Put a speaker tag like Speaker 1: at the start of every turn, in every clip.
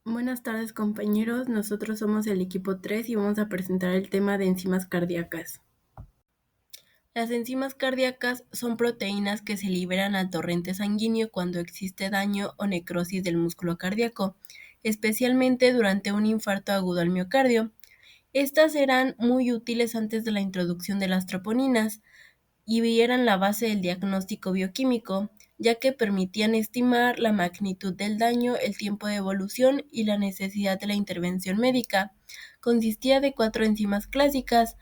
Speaker 1: Buenas tardes, compañeros. Nosotros somos el equipo 3 y vamos a presentar el tema de enzimas cardíacas. Las enzimas cardíacas son proteínas que se liberan al torrente sanguíneo cuando existe daño o necrosis del músculo cardíaco, especialmente durante un infarto agudo al miocardio. Estas eran muy útiles antes de la introducción de las troponinas y eran la base del diagnóstico bioquímico, ya que permitían estimar la magnitud del daño, el tiempo de evolución y la necesidad de la intervención médica. Consistía de 4 enzimas clásicas,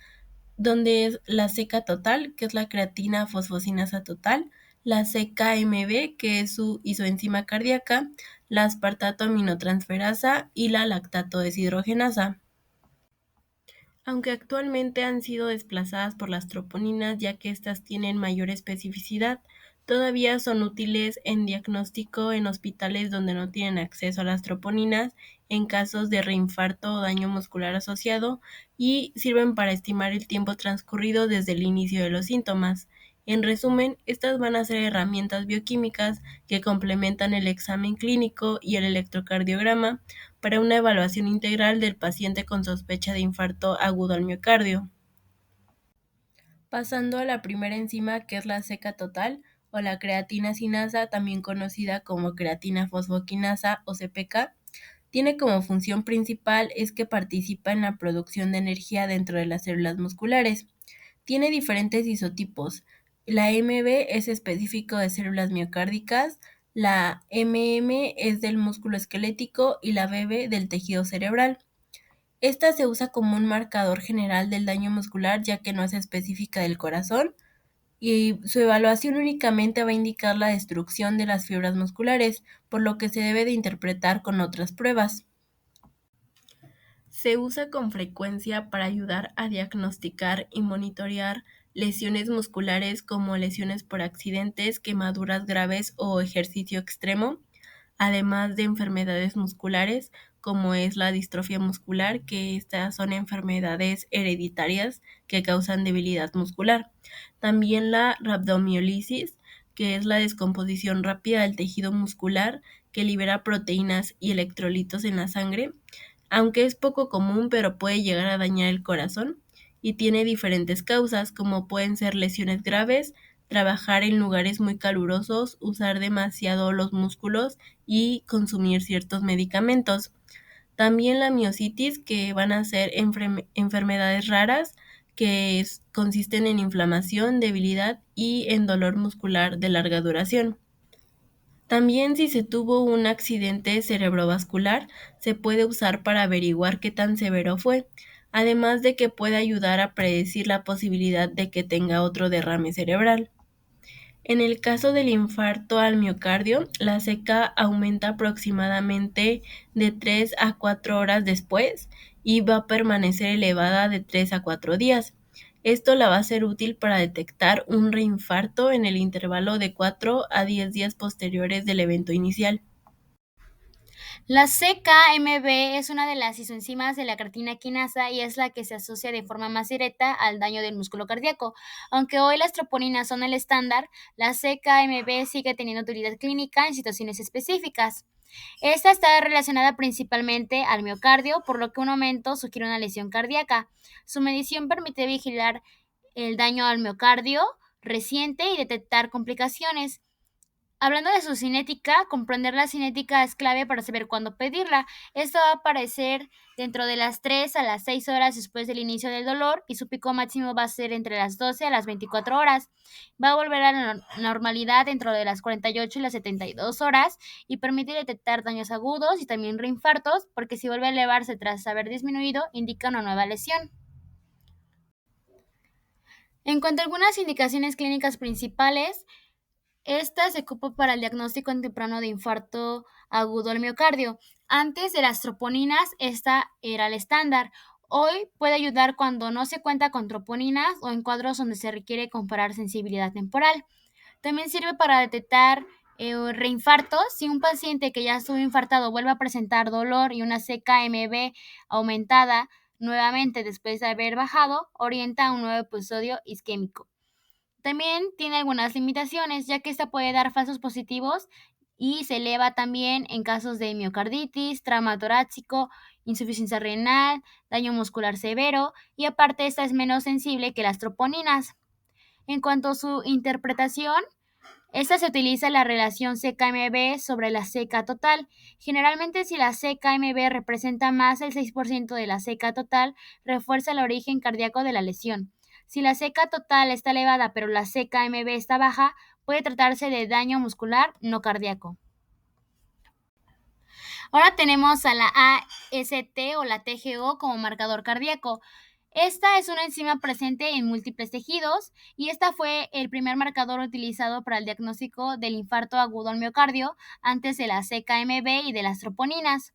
Speaker 1: donde es la CK total, que es la creatina fosfocinasa total, la CKMB, que es su isoenzima cardíaca, la aspartato aminotransferasa y la lactato deshidrogenasa. Aunque actualmente han sido desplazadas por las troponinas ya que éstas tienen mayor especificidad, todavía son útiles en diagnóstico en hospitales donde no tienen acceso a las troponinas, en casos de reinfarto o daño muscular asociado, y sirven para estimar el tiempo transcurrido desde el inicio de los síntomas. En resumen, estas van a ser herramientas bioquímicas que complementan el examen clínico y el electrocardiograma para una evaluación integral del paciente con sospecha de infarto agudo al miocardio. Pasando a la primera enzima, que es la CK total o la creatina sinasa, también conocida como creatina fosfoquinasa o CPK, tiene como función principal es que participa en la producción de energía dentro de las células musculares. Tiene diferentes isotipos. La MB es específico de células miocárdicas, la MM es del músculo esquelético y la BB del tejido cerebral. Esta se usa como un marcador general del daño muscular ya que no es específica del corazón y su evaluación únicamente va a indicar la destrucción de las fibras musculares, por lo que se debe de interpretar con otras pruebas. Se usa con frecuencia para ayudar a diagnosticar y monitorear lesiones musculares como lesiones por accidentes, quemaduras graves o ejercicio extremo, además de enfermedades musculares como es la distrofia muscular, que estas son enfermedades hereditarias que causan debilidad muscular. También la rhabdomiólisis, que es la descomposición rápida del tejido muscular que libera proteínas y electrolitos en la sangre, aunque es poco común, pero puede llegar a dañar el corazón y tiene diferentes causas, como pueden ser lesiones graves, trabajar en lugares muy calurosos, usar demasiado los músculos y consumir ciertos medicamentos. También la miositis, que van a ser enfermedades raras que consisten en inflamación, debilidad y en dolor muscular de larga duración. También si se tuvo un accidente cerebrovascular, se puede usar para averiguar qué tan severo fue, además de que puede ayudar a predecir la posibilidad de que tenga otro derrame cerebral. En el caso del infarto al miocardio, la CK aumenta aproximadamente de 3 a 4 horas después y va a permanecer elevada de 3 a 4 días. Esto la va a ser útil para detectar un reinfarto en el intervalo de 4 a 10 días posteriores del evento inicial.
Speaker 2: La CKMB es una de las isoenzimas de la creatina quinasa y es la que se asocia de forma más directa al daño del músculo cardíaco. Aunque hoy las troponinas son el estándar, la CKMB sigue teniendo utilidad clínica en situaciones específicas. Esta está relacionada principalmente al miocardio, por lo que un aumento sugiere una lesión cardíaca. Su medición permite vigilar el daño al miocardio reciente y detectar complicaciones. Hablando de su cinética, comprender la cinética es clave para saber cuándo pedirla. Esto va a aparecer dentro de las 3 a las 6 horas después del inicio del dolor y su pico máximo va a ser entre las 12 a las 24 horas. Va a volver a la normalidad dentro de las 48 y las 72 horas y permite detectar daños agudos y también reinfartos, porque si vuelve a elevarse tras haber disminuido, indica una nueva lesión. En cuanto a algunas indicaciones clínicas principales, esta se ocupa para el diagnóstico en temprano de infarto agudo al miocardio. Antes de las troponinas, esta era el estándar. Hoy puede ayudar cuando no se cuenta con troponinas o en cuadros donde se requiere comparar sensibilidad temporal. También sirve para detectar reinfartos. Si un paciente que ya estuvo infartado vuelve a presentar dolor y una CKMB aumentada nuevamente después de haber bajado, orienta a un nuevo episodio isquémico. También tiene algunas limitaciones, ya que esta puede dar falsos positivos y se eleva también en casos de miocarditis, trauma torácico, insuficiencia renal, daño muscular severo, y aparte esta es menos sensible que las troponinas. En cuanto a su interpretación, esta se utiliza la relación CK-MB sobre la CK total. Generalmente, si la CK-MB representa más del 6% de la CK total, refuerza el origen cardíaco de la lesión. Si la CK total está elevada pero la CK-MB está baja, puede tratarse de daño muscular no cardíaco. Ahora tenemos a la AST o la TGO como marcador cardíaco. Esta es una enzima presente en múltiples tejidos y esta fue el primer marcador utilizado para el diagnóstico del infarto agudo al miocardio antes de la CK-MB y de las troponinas.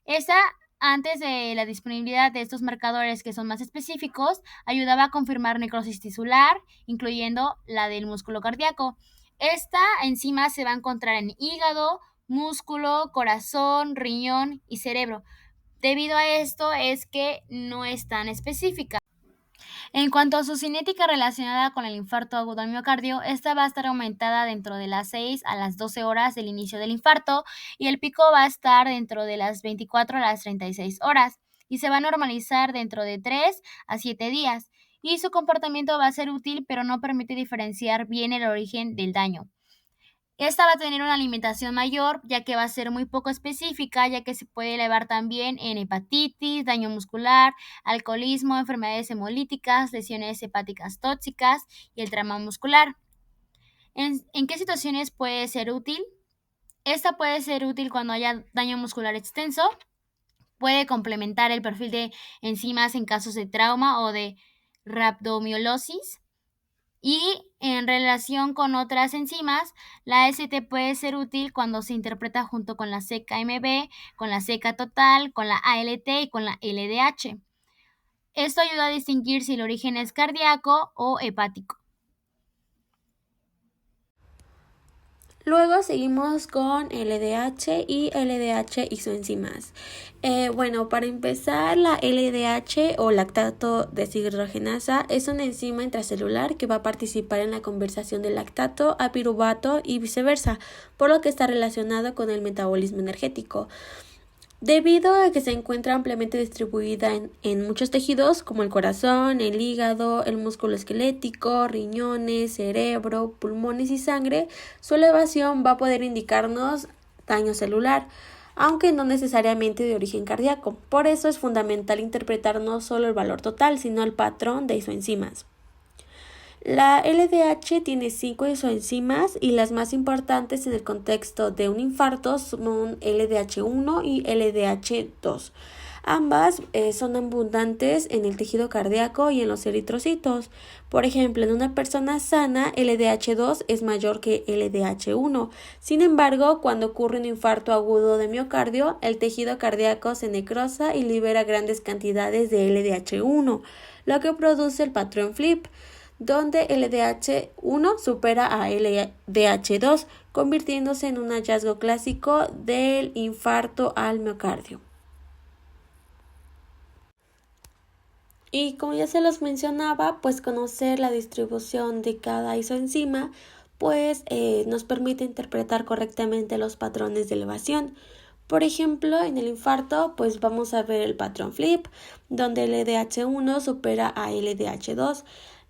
Speaker 2: Esta, antes de la disponibilidad de estos marcadores que son más específicos, ayudaba a confirmar necrosis tisular, incluyendo la del músculo cardíaco. Esta enzima se va a encontrar en hígado, músculo, corazón, riñón y cerebro. Debido a esto es que no es tan específica. En cuanto a su cinética relacionada con el infarto agudo al miocardio, esta va a estar aumentada dentro de las 6 a las 12 horas del inicio del infarto y el pico va a estar dentro de las 24 a las 36 horas y se va a normalizar dentro de 3 a 7 días. Y su comportamiento va a ser útil, pero no permite diferenciar bien el origen del daño. Esta va a tener una alimentación mayor, ya que va a ser muy poco específica, ya que se puede elevar también en hepatitis, daño muscular, alcoholismo, enfermedades hemolíticas, lesiones hepáticas tóxicas y el trauma muscular. ¿En qué situaciones puede ser útil? Esta puede ser útil cuando haya daño muscular extenso, puede complementar el perfil de enzimas en casos de trauma o de rhabdomiolisis. Y en relación con otras enzimas, la ST puede ser útil cuando se interpreta junto con la CK-MB, con la CK total, con la ALT y con la LDH. Esto ayuda a distinguir si el origen es cardíaco o hepático.
Speaker 1: Luego seguimos con LDH y LDH isoenzimas. Bueno, para empezar, la LDH o lactato deshidrogenasa es una enzima intracelular que va a participar en la conversión del lactato a piruvato y viceversa, por lo que está relacionado con el metabolismo energético. Debido a que se encuentra ampliamente distribuida en muchos tejidos como el corazón, el hígado, el músculo esquelético, riñones, cerebro, pulmones y sangre, su elevación va a poder indicarnos daño celular, aunque no necesariamente de origen cardíaco. Por eso es fundamental interpretar no solo el valor total, sino el patrón de isoenzimas. La LDH tiene 5 isoenzimas y las más importantes en el contexto de un infarto son LDH1 y LDH2. Ambas son abundantes en el tejido cardíaco y en los eritrocitos. Por ejemplo, en una persona sana, LDH2 es mayor que LDH1. Sin embargo, cuando ocurre un infarto agudo de miocardio, el tejido cardíaco se necrosa y libera grandes cantidades de LDH1, lo que produce el patrón flip, donde LDH1 supera a LDH2, convirtiéndose en un hallazgo clásico del infarto al miocardio. Y como ya se los mencionaba, pues conocer la distribución de cada isoenzima pues nos permite interpretar correctamente los patrones de elevación. Por ejemplo, en el infarto, pues vamos a ver el patrón flip, donde LDH1 supera a LDH2.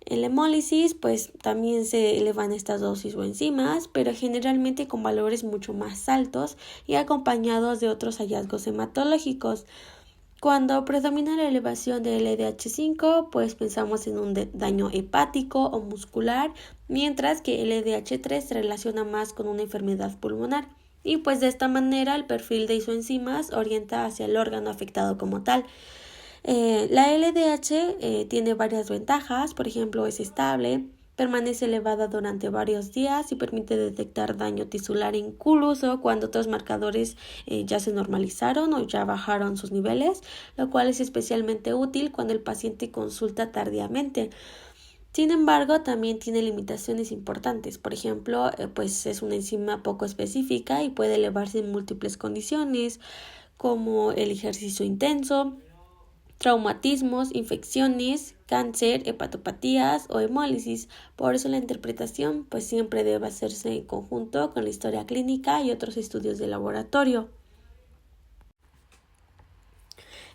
Speaker 1: En la hemólisis, pues también se elevan estas dos isoenzimas, pero generalmente con valores mucho más altos y acompañados de otros hallazgos hematológicos. Cuando predomina la elevación de LDH5, pues pensamos en un daño hepático o muscular, mientras que LDH3 se relaciona más con una enfermedad pulmonar. Y pues de esta manera el perfil de isoenzimas orienta hacia el órgano afectado como tal. La LDH tiene varias ventajas, por ejemplo es estable, permanece elevada durante varios días y permite detectar daño tisular incluso cuando otros marcadores ya se normalizaron o ya bajaron sus niveles, lo cual es especialmente útil cuando el paciente consulta tardíamente. Sin embargo, también tiene limitaciones importantes. Por ejemplo, pues es una enzima poco específica y puede elevarse en múltiples condiciones como el ejercicio intenso, traumatismos, infecciones,
Speaker 3: cáncer, hepatopatías o hemólisis. Por eso la interpretación pues siempre debe hacerse en conjunto con la historia clínica y otros estudios de laboratorio.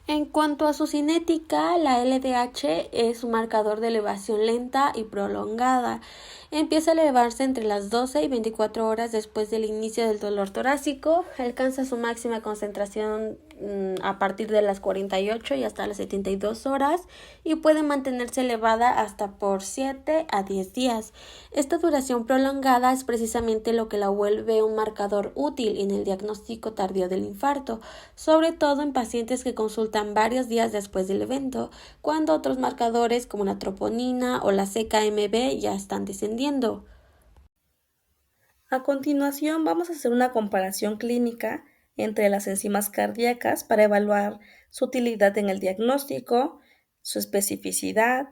Speaker 3: En cuanto a su cinética, la LDH es un marcador de elevación lenta y prolongada. Empieza a elevarse entre las 12 y 24 horas después del inicio del dolor torácico. Alcanza su máxima concentración a partir de las 48 y hasta las 72 horas y puede mantenerse elevada hasta por 7 a 10 días. Esta duración prolongada es precisamente lo que la vuelve un marcador útil en el diagnóstico tardío del infarto, sobre todo en pacientes que consultan varios días después del evento, cuando otros marcadores como la troponina o la CKMB ya están descendiendo.
Speaker 4: A continuación, vamos a hacer una comparación clínica entre las enzimas cardíacas para evaluar su utilidad en el diagnóstico, su especificidad,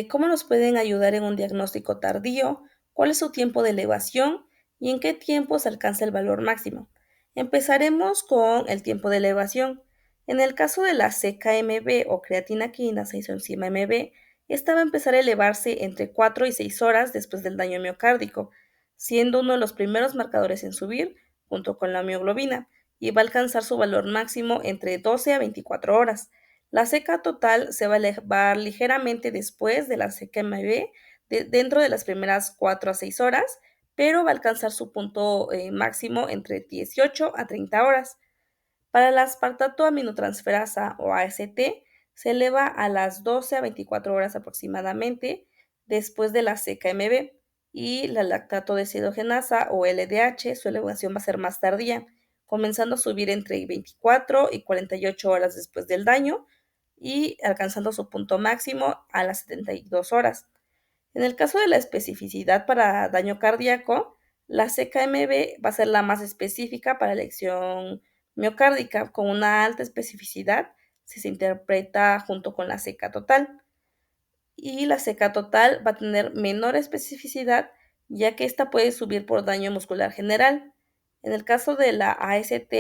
Speaker 4: cómo nos pueden ayudar en un diagnóstico tardío, cuál es su tiempo de elevación y en qué tiempo se alcanza el valor máximo. Empezaremos con el tiempo de elevación. En el caso de la CKMB o creatina kinasa isoenzima MB, esta va a empezar a elevarse entre 4 y 6 horas después del daño miocárdico, siendo uno de los primeros marcadores en subir, junto con la mioglobina, y va a alcanzar su valor máximo entre 12 a 24 horas. La seca total se va a elevar ligeramente después de la seca MB, dentro de las primeras 4 a 6 horas, pero va a alcanzar su punto máximo entre 18 a 30 horas. Para la aspartato aminotransferasa o AST, se eleva a las 12 a 24 horas aproximadamente después de la CKMB y la lactato deshidrogenasa o LDH, su elevación va a ser más tardía, comenzando a subir entre 24 y 48 horas después del daño y alcanzando su punto máximo a las 72 horas. En el caso de la especificidad para daño cardíaco, la CKMB va a ser la más específica para lesión miocárdica, con una alta especificidad si se interpreta junto con la CK total. Y la CK total va a tener menor especificidad, ya que esta puede subir por daño muscular general. En el caso de la AST,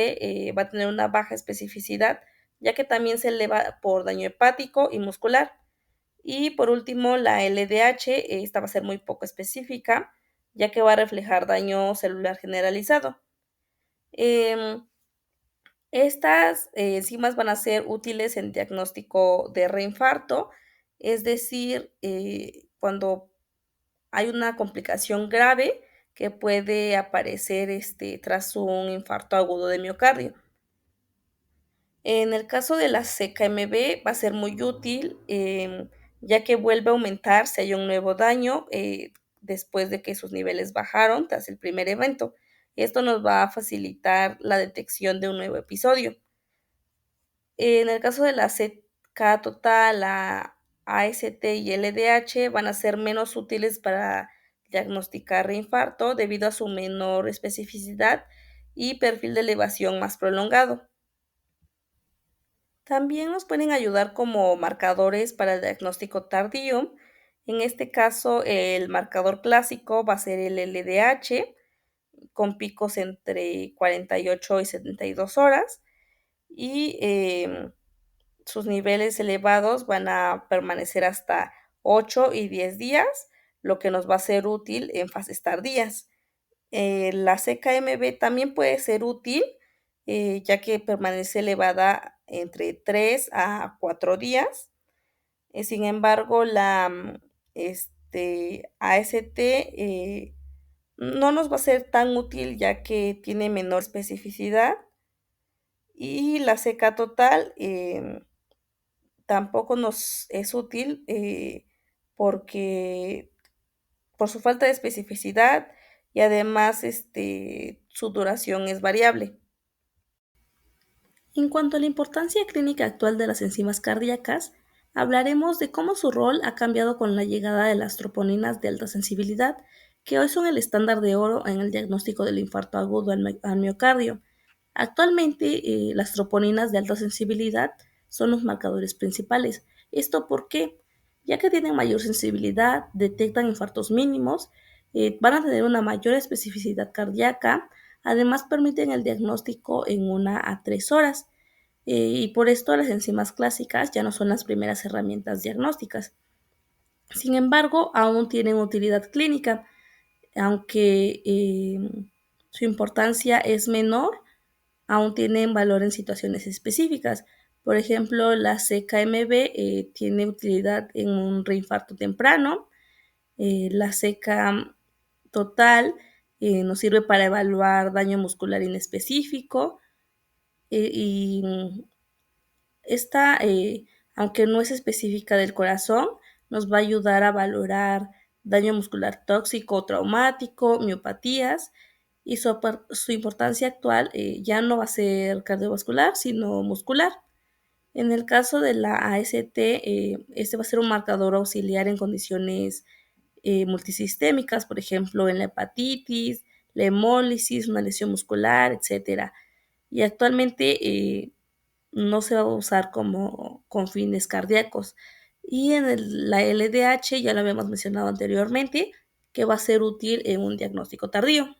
Speaker 4: va a tener una baja especificidad, ya que también se eleva por daño hepático y muscular. Y por último, la LDH, esta va a ser muy poco específica, ya que va a reflejar daño celular generalizado. Em, Estas enzimas van a ser útiles en diagnóstico de reinfarto, es decir, cuando hay una complicación grave que puede aparecer tras un infarto agudo de miocardio. En el caso de la CKMB va a ser muy útil, ya que vuelve a aumentar si hay un nuevo daño después de que sus niveles bajaron tras el primer evento. Esto nos va a facilitar la detección de un nuevo episodio. En el caso de la CK total, la AST y LDH van a ser menos útiles para diagnosticar reinfarto debido a su menor especificidad y perfil de elevación más prolongado. También nos pueden ayudar como marcadores para el diagnóstico tardío. En este caso, el marcador clásico va a ser el LDH, con picos entre 48 y 72 horas, y sus niveles elevados van a permanecer hasta 8 y 10 días, lo que nos va a ser útil en fases tardías. La CKMB también puede ser útil, ya que permanece elevada entre 3 a 4 días. Sin embargo, la AST no nos va a ser tan útil, ya que tiene menor especificidad. Y la CK total tampoco nos es útil, porque por su falta de especificidad y además su duración es variable. En cuanto a la importancia clínica actual de las enzimas cardíacas, hablaremos de cómo su rol ha cambiado con la llegada de las troponinas de alta sensibilidad, que hoy son el estándar de oro en el diagnóstico del infarto agudo al miocardio. Actualmente, las troponinas de alta sensibilidad son los marcadores principales. ¿Esto por qué? Ya que tienen mayor sensibilidad, detectan infartos mínimos, van a tener una mayor especificidad cardíaca. Además, permiten el diagnóstico en 1 a 3 horas. y por esto las enzimas clásicas ya no son las primeras herramientas diagnósticas. Sin embargo, aún tienen utilidad clínica, aunque su importancia es menor, aún tienen valor en situaciones específicas. Por ejemplo, la CKMB tiene utilidad en un reinfarto temprano. La CK total nos sirve para evaluar daño muscular inespecífico. Y esta, aunque no es específica del corazón, nos va a ayudar a valorar daño muscular tóxico o traumático, miopatías, y su importancia actual ya no va a ser cardiovascular, sino muscular. En el caso de la AST, este va a ser un marcador auxiliar en condiciones multisistémicas, por ejemplo, en la hepatitis, la hemólisis, una lesión muscular, etcétera. Y actualmente no se va a usar con fines cardíacos. Y en la LDH, ya lo habíamos mencionado anteriormente, que va a ser útil en un diagnóstico tardío.